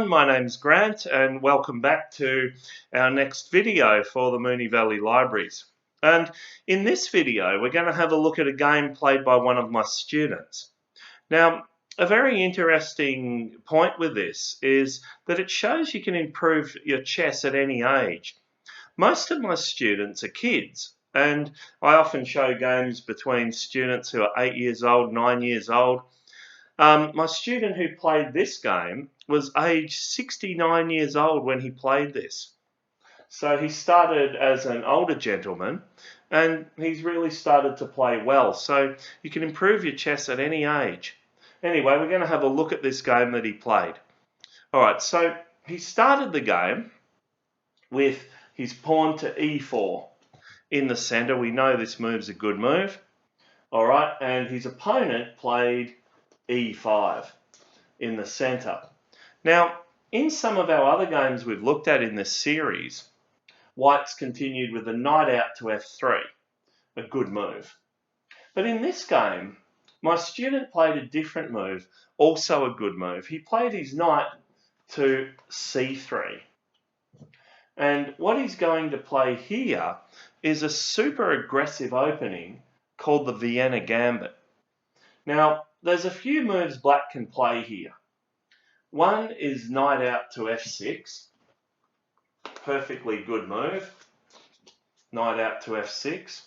everyone, my name's Grant and welcome back to our next video for the Moonee Valley Libraries. And in this video we're going to have a look at a game played by one of my students. Now, a very interesting point with this is that it shows you can improve your chess at any age. Most of my students are kids, and I often show games between students who are 8 years old, 9 years old. My student who played this game was aged 69 years old when he played this. So he started as an older gentleman and he's really started to play well. So you can improve your chess at any age. Anyway, we're going to have a look at this game that he played. Alright, so he started the game with his pawn to e4 in the centre. We know this move's a good move. Alright, and his opponent played e5 in the centre. Now, in some of our other games we've looked at in this series, white's continued with a knight out to f3, a good move. But in this game, my student played a different move, also a good move. He played his knight to c3. And what he's going to play here is a super aggressive opening called the Vienna Gambit. Now, there's a few moves black can play here. One is knight out to f6. Perfectly good move. Knight out to f6.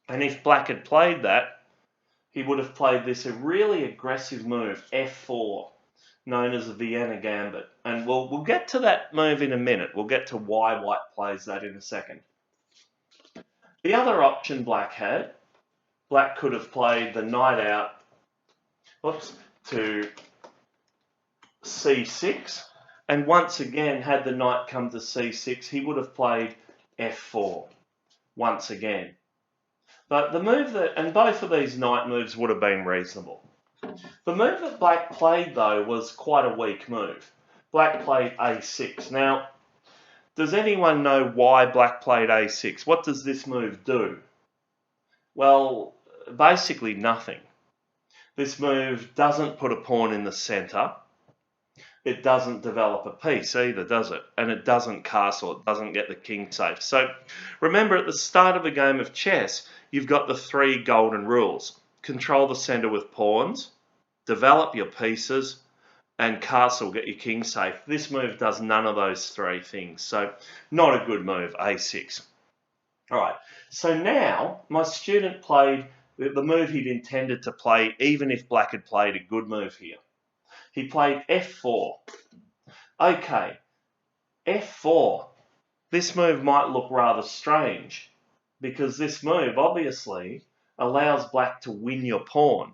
And if black had played that, he would have played this a really aggressive move, f4, known as the Vienna Gambit. And we'll get to that move in a minute. We'll get to why white plays that in a second. The other option black had, black could have played the knight out to c6, and once again, had the knight come to c6, he would have played f4 once again. But the move and both of these knight moves would have been reasonable. The move that black played though was quite a weak move. Black played a6. Now, does anyone know why black played a6? What does this move do? Well, basically nothing. This move doesn't put a pawn in the centre. It doesn't develop a piece either, does it? And it doesn't castle. It doesn't get the king safe. So remember, at the start of a game of chess, you've got the three golden rules. Control the centre with pawns, develop your pieces, and castle, get your king safe. This move does none of those three things. So not a good move, a6. All right, so now my student played the move he'd intended to play, even if black had played a good move here. He played f4. Okay, f4. This move might look rather strange because this move obviously allows black to win your pawn.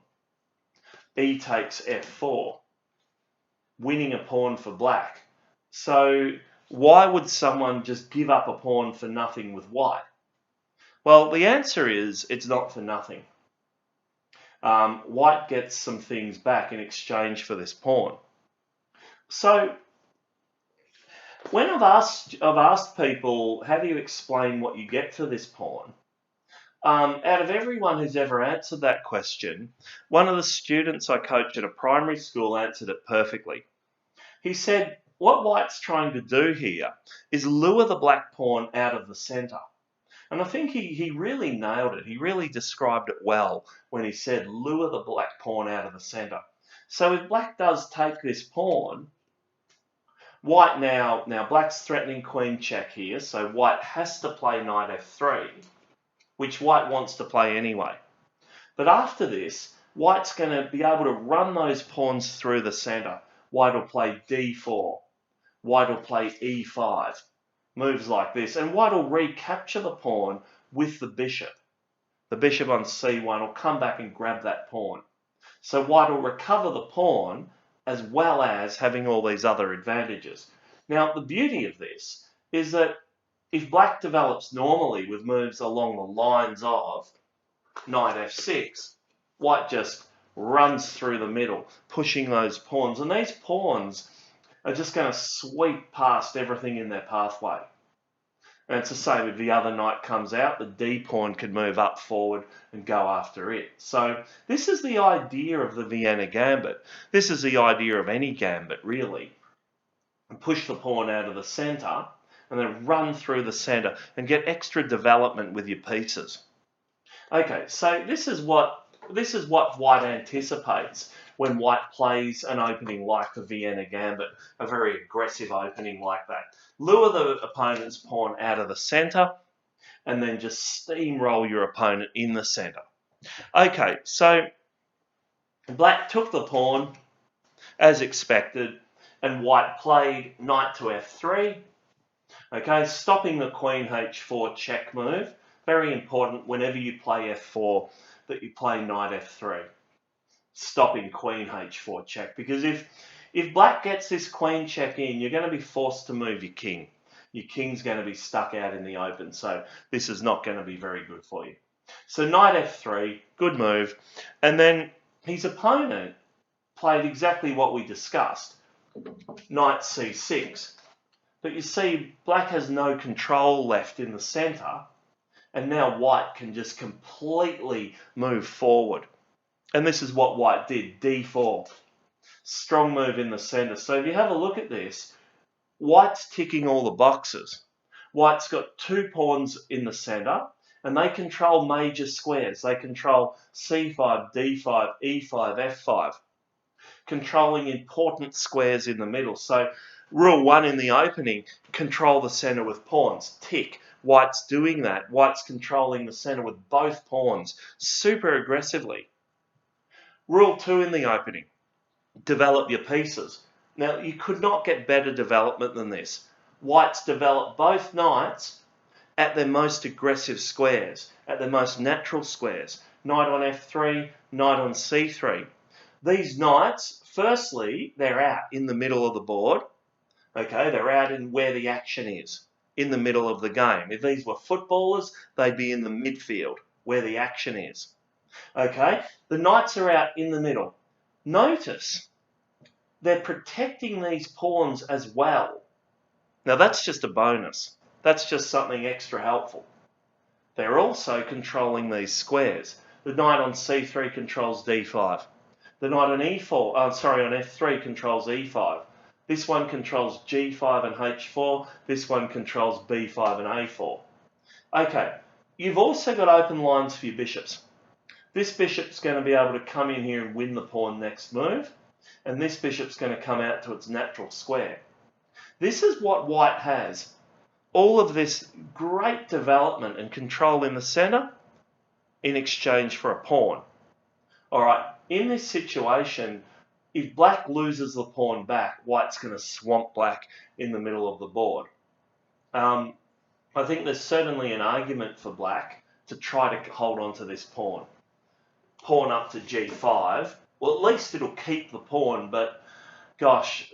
E takes f4, winning a pawn for black. So why would someone just give up a pawn for nothing with white? Well, the answer is it's not for nothing. White gets some things back in exchange for this pawn. So when I've asked people, how do you explain what you get for this pawn? Out of everyone who's ever answered that question, one of the students I coach at a primary school answered it perfectly. He said, what white's trying to do here is lure the black pawn out of the centre. And I think he really nailed it. He really described it well when he said, lure the black pawn out of the centre. So if black does take this pawn, white now black's threatening queen check here, so white has to play knight f3, which white wants to play anyway. But after this, white's going to be able to run those pawns through the centre. White will play d4. White will play e5. Moves like this, and white will recapture the pawn with the bishop. The bishop on c1 will come back and grab that pawn. So white will recover the pawn as well as having all these other advantages. Now, the beauty of this is that if black develops normally with moves along the lines of knight f6, white just runs through the middle, pushing those pawns, and these pawns are just going to sweep past everything in their pathway. And it's the same if the other knight comes out, the d pawn can move up forward and go after it. So this is the idea of the Vienna Gambit. This is the idea of any gambit, really. push the pawn out of the centre, and then run through the centre and get extra development with your pieces. Okay, so this is what white anticipates when white plays an opening like the Vienna Gambit, a very aggressive opening like that. Lure the opponent's pawn out of the centre and then just steamroll your opponent in the centre. Okay, so black took the pawn as expected and white played knight to f3. Okay, stopping the queen h4 check move. Very important whenever you play f4 that you play knight f3. Stopping queen h4 check, because if black gets this queen check in, you're going to be forced to move your king. Your king's going to be stuck out in the open, so this is not going to be very good for you. So knight f3, good move. And then his opponent played exactly what we discussed, knight c6. But you see, black has no control left in the centre, and now white can just completely move forward. And this is what white did, d4. Strong move in the centre. So if you have a look at this, white's ticking all the boxes. White's got two pawns in the centre, and they control major squares. They control c5, d5, e5, f5, controlling important squares in the middle. So rule 1 in the opening, control the centre with pawns. Tick. White's doing that. White's controlling the centre with both pawns super aggressively. Rule 2 in the opening, develop your pieces. Now, you could not get better development than this. White's developed both knights at their most aggressive squares, at their most natural squares. Knight on f3, knight on c3. These knights, firstly, they're out in the middle of the board. Okay, they're out in where the action is, in the middle of the game. If these were footballers, they'd be in the midfield, where the action is. Okay, the knights are out in the middle. Notice, they're protecting these pawns as well. Now that's just a bonus. That's just something extra helpful. They're also controlling these squares. The knight on c3 controls d5. The knight on on f3 controls e5. This one controls g5 and h4. This one controls b5 and a4. Okay, you've also got open lines for your bishops. This bishop's going to be able to come in here and win the pawn next move, and this bishop's going to come out to its natural square. This is what white has. All of this great development and control in the centre in exchange for a pawn. All right, in this situation, if black loses the pawn back, white's going to swamp black in the middle of the board. I think there's certainly an argument for black to try to hold on to this pawn. Pawn up to g5. Well, at least it'll keep the pawn, but gosh,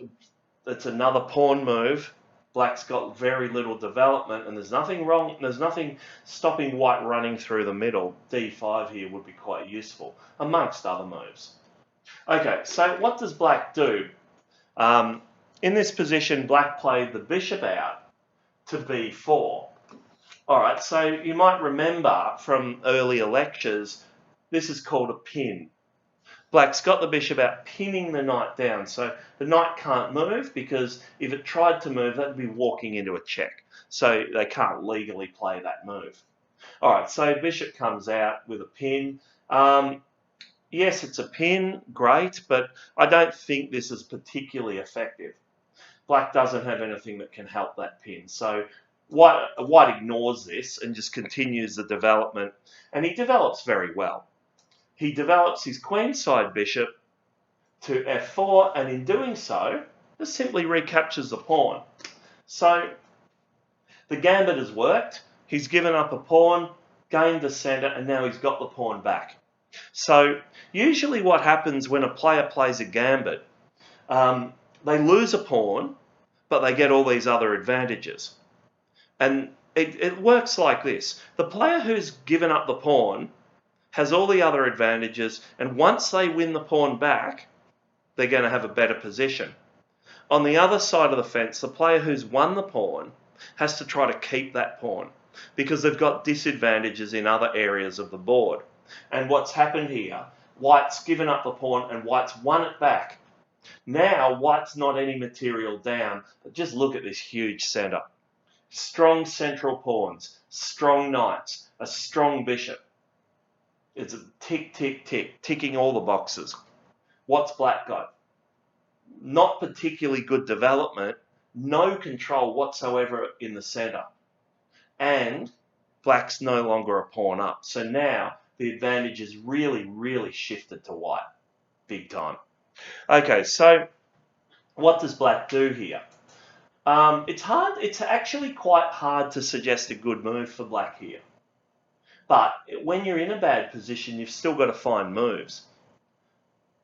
it's another pawn move. Black's got very little development, and there's nothing wrong. There's nothing stopping white running through the middle. d5 here would be quite useful, amongst other moves. Okay, so what does black do? In this position, black played the bishop out to b4. All right, so you might remember from earlier lectures, this is called a pin. Black's got the bishop out, pinning the knight down. So the knight can't move, because if it tried to move, that'd be walking into a check. So they can't legally play that move. All right, so bishop comes out with a pin. Yes, it's a pin, great, but I don't think this is particularly effective. Black doesn't have anything that can help that pin. So white ignores this and just continues the development, and he develops very well. He develops his queenside bishop to f4, and in doing so, just simply recaptures the pawn. So the gambit has worked. He's given up a pawn, gained the centre, and now he's got the pawn back. So usually what happens when a player plays a gambit, they lose a pawn, but they get all these other advantages. And it works like this. The player who's given up the pawn has all the other advantages, and once they win the pawn back, they're going to have a better position. On the other side of the fence, the player who's won the pawn has to try to keep that pawn, because they've got disadvantages in other areas of the board. And what's happened here, white's given up the pawn and white's won it back. Now white's not any material down, but just look at this huge centre. Strong central pawns, strong knights, a strong bishop. It's a tick, tick, tick, ticking all the boxes. What's black got? Not particularly good development, no control whatsoever in the centre. And black's no longer a pawn up. So now the advantage is really, really shifted to white. Big time. Okay, so what does black do here? It's actually quite hard to suggest a good move for black here. But when you're in a bad position, you've still got to find moves.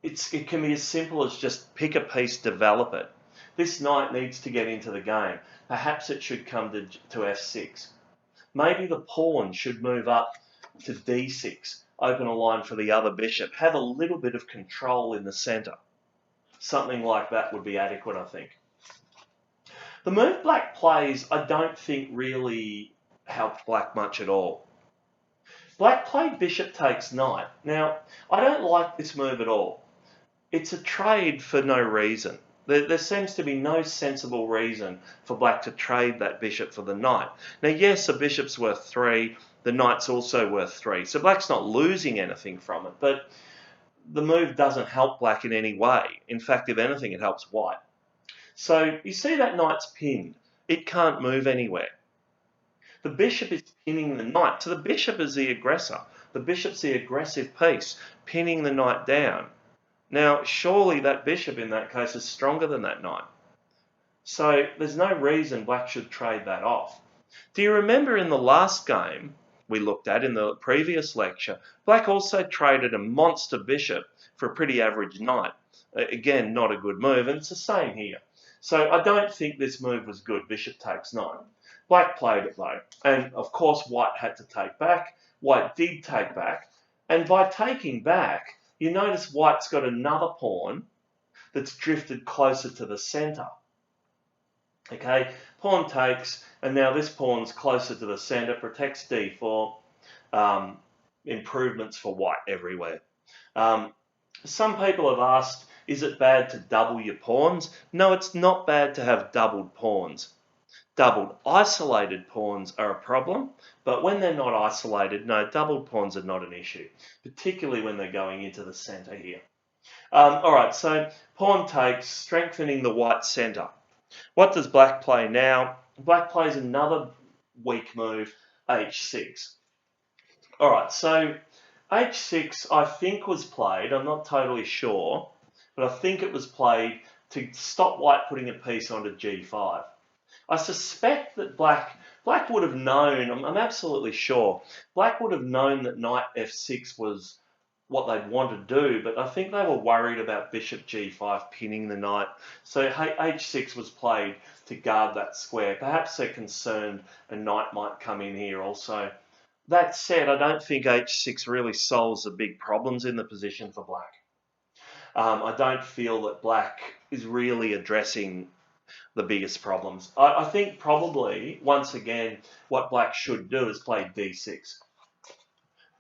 It can be as simple as just pick a piece, develop it. This knight needs to get into the game. Perhaps it should come to f6. Maybe the pawn should move up to d6, open a line for the other bishop, have a little bit of control in the centre. Something like that would be adequate, I think. The move black plays, I don't think really helped black much at all. Black played bishop takes knight. Now, I don't like this move at all. It's a trade for no reason. There seems to be no sensible reason for black to trade that bishop for the knight. Now, yes, a bishop's worth 3. The knight's also worth 3. So black's not losing anything from it. But the move doesn't help black in any way. In fact, if anything, it helps white. So you see that knight's pinned. It can't move anywhere. The bishop is pinning the knight. So the bishop is the aggressor. The bishop's the aggressive piece, pinning the knight down. Now, surely that bishop in that case is stronger than that knight. So there's no reason black should trade that off. Do you remember in the last game we looked at in the previous lecture, black also traded a monster bishop for a pretty average knight. Again, not a good move, and it's the same here. So I don't think this move was good, bishop takes knight. Black played it though, and of course white had to take back. White did take back, and by taking back, you notice white's got another pawn that's drifted closer to the centre. Okay, pawn takes, and now this pawn's closer to the centre, protects d4, improvements for white everywhere. Some people have asked, is it bad to double your pawns? No, it's not bad to have doubled pawns. Doubled isolated pawns are a problem, but when they're not isolated, no, doubled pawns are not an issue, particularly when they're going into the centre here. Alright, so pawn takes, strengthening the white centre. What does black play now? Black plays another weak move, h6. Alright, so h6 I think was played, I'm not totally sure, but I think it was played to stop white putting a piece onto g5. I suspect that black would have known, I'm absolutely sure, black would have known that knight f6 was what they'd want to do, but I think they were worried about bishop g5 pinning the knight. So h6 was played to guard that square. Perhaps they're concerned a knight might come in here also. That said, I don't think h6 really solves the big problems in the position for black. I don't feel that black is really addressing the biggest problems. I think probably, once again, what black should do is play d6.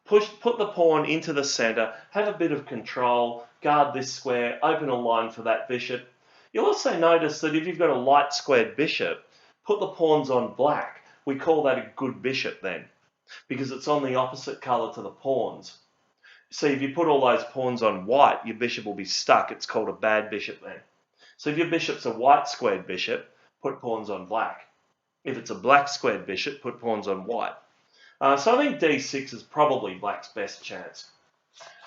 Put the pawn into the centre, have a bit of control, guard this square, open a line for that bishop. You'll also notice that if you've got a light squared bishop, put the pawns on black. We call that a good bishop then, because it's on the opposite colour to the pawns. See, if you put all those pawns on white, your bishop will be stuck. It's called a bad bishop then. So if your bishop's a white squared bishop, put pawns on black. If it's a black squared bishop, put pawns on white. So I think d6 is probably black's best chance.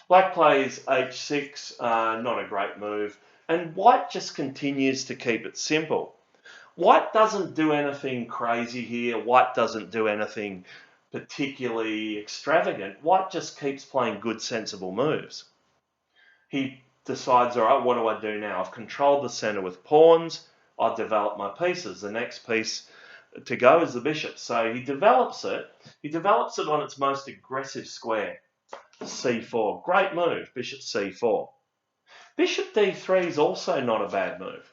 Black plays h6, not a great move. And white just continues to keep it simple. White doesn't do anything crazy here. White doesn't do anything particularly extravagant. White just keeps playing good, sensible moves. He decides, all right, what do I do now? I've controlled the centre with pawns. I've developed my pieces. The next piece to go is the bishop. So he develops it. He develops it on its most aggressive square, c4. Great move, bishop c4. Bishop d3 is also not a bad move.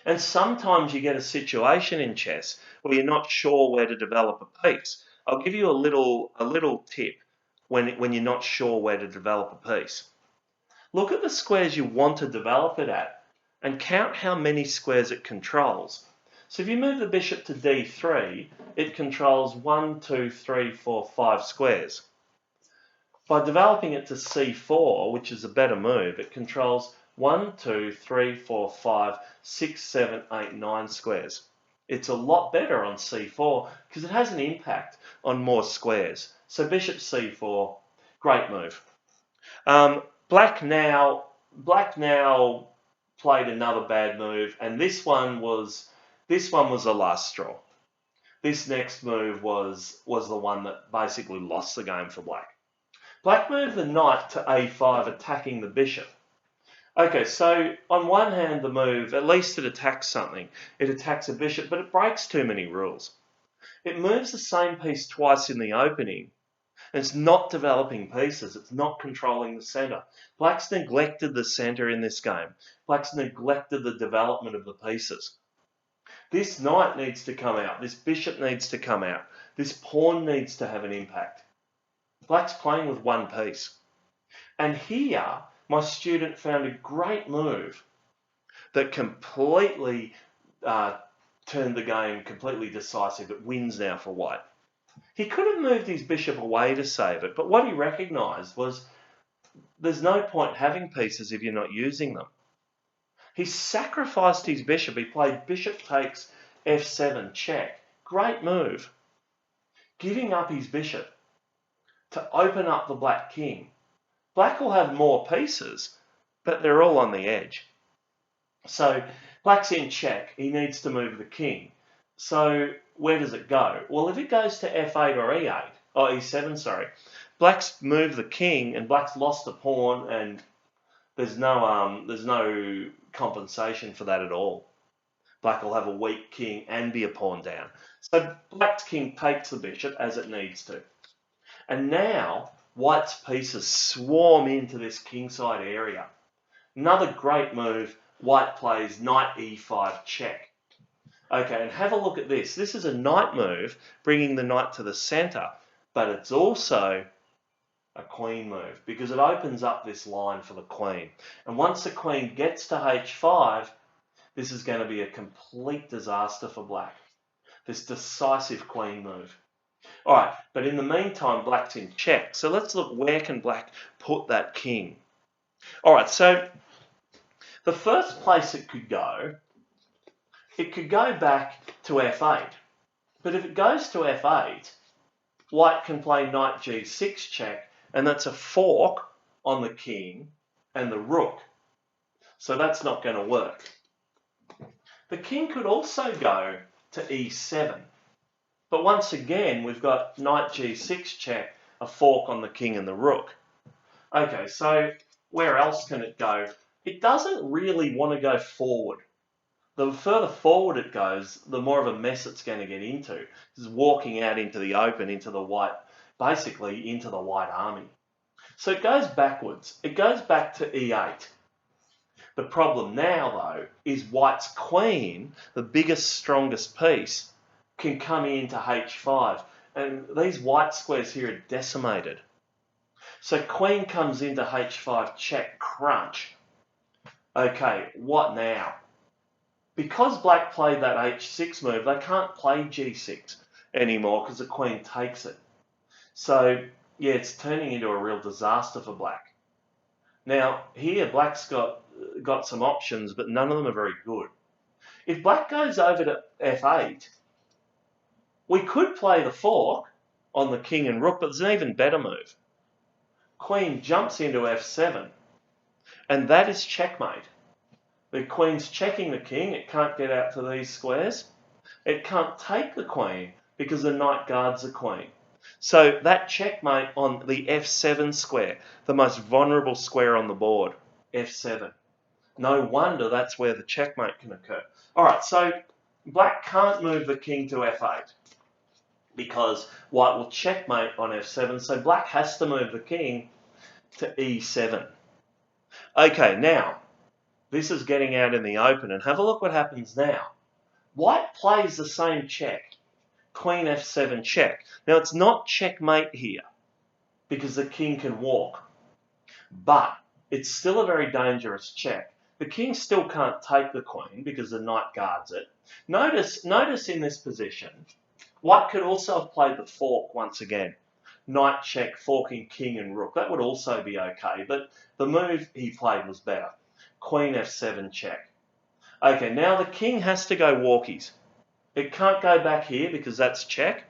And sometimes you get a situation in chess where you're not sure where to develop a piece. I'll give you a little tip when you're not sure where to develop a piece. Look at the squares you want to develop it at and count how many squares it controls. So if you move the bishop to d3, it controls 1, 2, 3, 4, 5 squares. By developing it to c4, which is a better move, it controls 1, 2, 3, 4, 5, 6, 7, 8, 9 squares. It's a lot better on c4 because it has an impact on more squares. So bishop c4, great move. Black now played another bad move, and this one was the last straw. This next move was the one that basically lost the game for black. Black moved the knight to a5, attacking the bishop. Okay, so on one hand the move, at least it attacks something. It attacks a bishop, but it breaks too many rules. It moves the same piece twice in the opening, and it's not developing pieces. It's not controlling the centre. Black's neglected the centre in this game. Black's neglected the development of the pieces. This knight needs to come out. This bishop needs to come out. This pawn needs to have an impact. Black's playing with one piece. And here, my student found a great move that completely turned the game completely decisive. It wins now for white. He could have moved his bishop away to save it, but what he recognised was there's no point having pieces if you're not using them. He sacrificed his bishop. He played bishop takes f7 check. Great move. Giving up his bishop to open up the black king. Black will have more pieces, but they're all on the edge. So black's in check. He needs to move the king. So where does it go? Well, if it goes to f8 or e8, or e7, sorry, black's moved the king and black's lost a pawn, and there's no compensation for that at all. Black will have a weak king and be a pawn down. So black's king takes the bishop as it needs to. And now white's pieces swarm into this kingside area. Another great move, white plays knight e5 check. Okay, and have a look at this. This is a knight move, bringing the knight to the centre, but it's also a queen move because it opens up this line for the queen. And once the queen gets to h5, this is going to be a complete disaster for black. This decisive queen move. All right, but in the meantime, black's in check. So let's look, where can black put that king? All right, so the first place it could go back to f8. But if it goes to f8, white can play knight g6 check, and that's a fork on the king and the rook. So that's not going to work. The king could also go to e7. But once again, we've got knight g6 check, a fork on the king and the rook. Okay, so where else can it go? It doesn't really want to go forward. The further forward it goes, the more of a mess it's going to get into. It's walking out into the open, into the white, basically into the white army. So it goes backwards. It goes back to e8. The problem now, though, is white's queen, the biggest, strongest piece, can come into h5. And these white squares here are decimated. So queen comes into h5 check, crunch. Okay, what now? Because black played that h6 move, they can't play g6 anymore because the queen takes it. So, yeah, it's turning into a real disaster for black. Now, here black's got some options, but none of them are very good. If black goes over to f8, we could play the fork on the king and rook, but there's an even better move. Queen jumps into f7, and that is checkmate. The queen's checking the king. It can't get out to these squares. It can't take the queen because the knight guards the queen. So that checkmate on the f7 square, the most vulnerable square on the board, f7. No wonder that's where the checkmate can occur. All right, so black can't move the king to f8 because white will checkmate on f7. So black has to move the king to e7. Okay, now, this is getting out in the open, and have a look what happens now. White plays the same check, queen f7 check. Now it's not checkmate here because the king can walk, but it's still a very dangerous check. The king still can't take the queen because the knight guards it. Notice in this position, white could also have played the fork once again. Knight check, forking king and rook. That would also be okay, but the move he played was better. Queen f7 check. Okay, now the king has to go walkies. It can't go back here because that's check.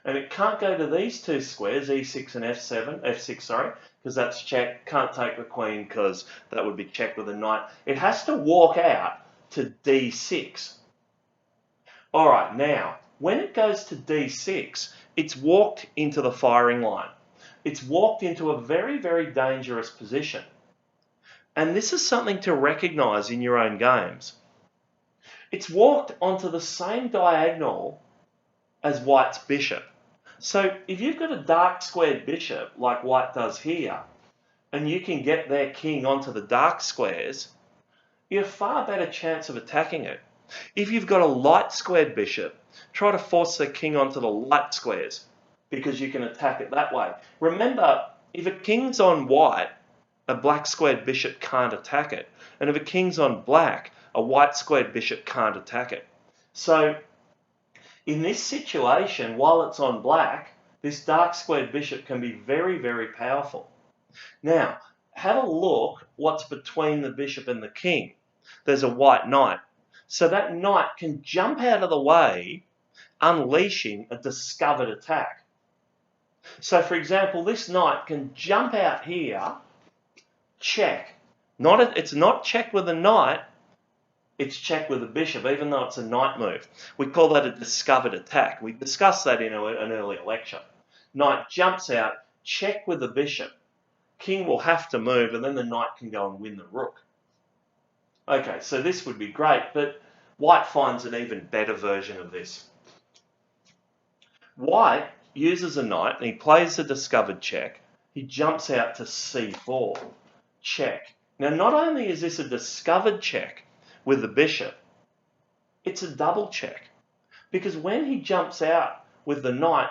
And it can't go to these two squares, e6 and f6, sorry, because that's check. Can't take the queen because that would be check with a knight. It has to walk out to d6. All right, now, when it goes to d6, it's walked into the firing line. It's walked into a very, very dangerous position. And this is something to recognize in your own games. It's walked onto the same diagonal as white's bishop. So if you've got a dark squared bishop like white does here, and you can get their king onto the dark squares, you have far better chance of attacking it. If you've got a light squared bishop, try to force the king onto the light squares because you can attack it that way. Remember, if a king's on white, a black squared bishop can't attack it. And if a king's on black, a white squared bishop can't attack it. So in this situation, while it's on black, this dark squared bishop can be very, very powerful. Now, have a look what's between the bishop and the king. There's a white knight. So that knight can jump out of the way, unleashing a discovered attack. So for example, this knight can jump out here, check. It's not check with a knight, it's check with a bishop, even though it's a knight move. We call that a discovered attack. We discussed that in an earlier lecture. Knight jumps out, check with the bishop. King will have to move, and then the knight can go and win the rook. Okay, so this would be great, but white finds an even better version of this. White uses a knight, and he plays the discovered check. He jumps out to c4, check. Now, not only is this a discovered check with the bishop, it's a double check. Because when he jumps out with the knight,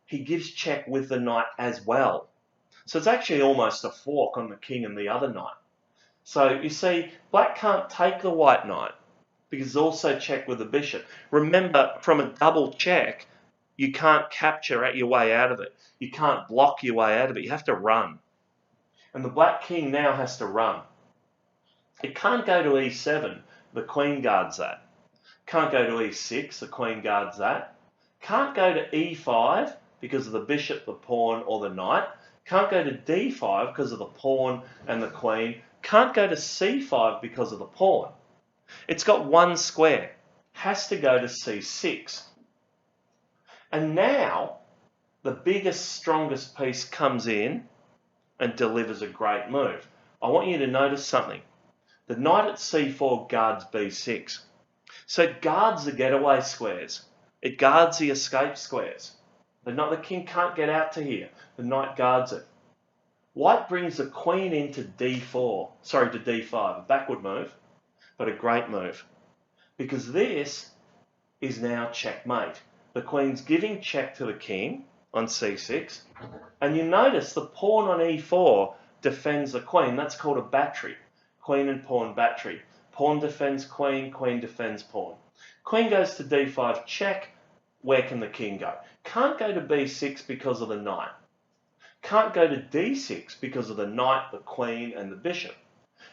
he gives check with the knight as well. So it's actually almost a fork on the king and the other knight. So you see, black can't take the white knight because it's also check with the bishop. Remember, from a double check, you can't capture your way out of it. You can't block your way out of it. You have to run. And the black king now has to run. It can't go to e7. The queen guards that. Can't go to e6. The queen guards that. Can't go to e5 because of the bishop, the pawn, or the knight. Can't go to d5 because of the pawn and the queen. Can't go to c5 because of the pawn. It's got one square. Has to go to c6. And now, the biggest, strongest piece comes in and delivers a great move. I want you to notice something. The knight at c4 guards b6. So it guards the getaway squares. It guards the escape squares. The king can't get out to here. The knight guards it. White brings the queen into d5, a backward move, but a great move. Because this is now checkmate. The queen's giving check to the king on c6, and you notice the pawn on e4 defends the queen. That's called a battery. Queen and pawn battery. Pawn defends queen, queen defends pawn. Queen goes to d5, check. Where can the king go? Can't go to b6 because of the knight. Can't go to d6 because of the knight, the queen, and the bishop.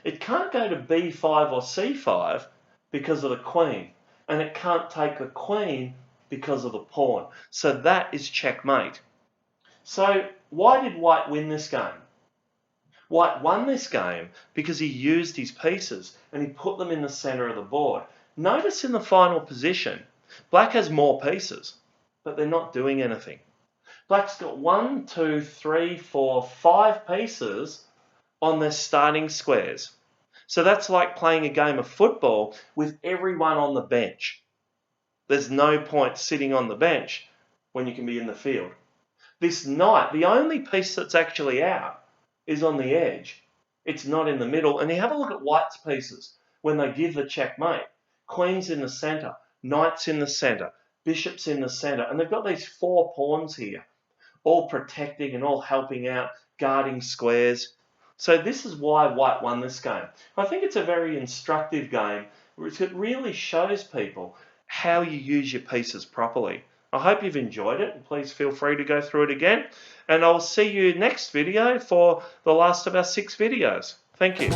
It can't go to b5 or c5 because of the queen. And it can't take the queen because of the pawn. So that is checkmate. So why did white win this game? White won this game because he used his pieces and he put them in the center of the board. Notice in the final position, black has more pieces, but they're not doing anything. Black's got 1, 2, 3, 4, 5 pieces on their starting squares. So that's like playing a game of football with everyone on the bench. There's no point sitting on the bench when you can be in the field. This knight, the only piece that's actually out is on the edge. It's not in the middle. And you have a look at white's pieces when they give the checkmate. Queen's in the center, knight's in the center, bishop's in the center. And they've got these 4 pawns here, all protecting and all helping out, guarding squares. So this is why White won this game. I think it's a very instructive game, which it really shows people how you use your pieces properly. I hope you've enjoyed it, and please feel free to go through it again. And I'll see you next video for the last of our 6 videos. Thank you.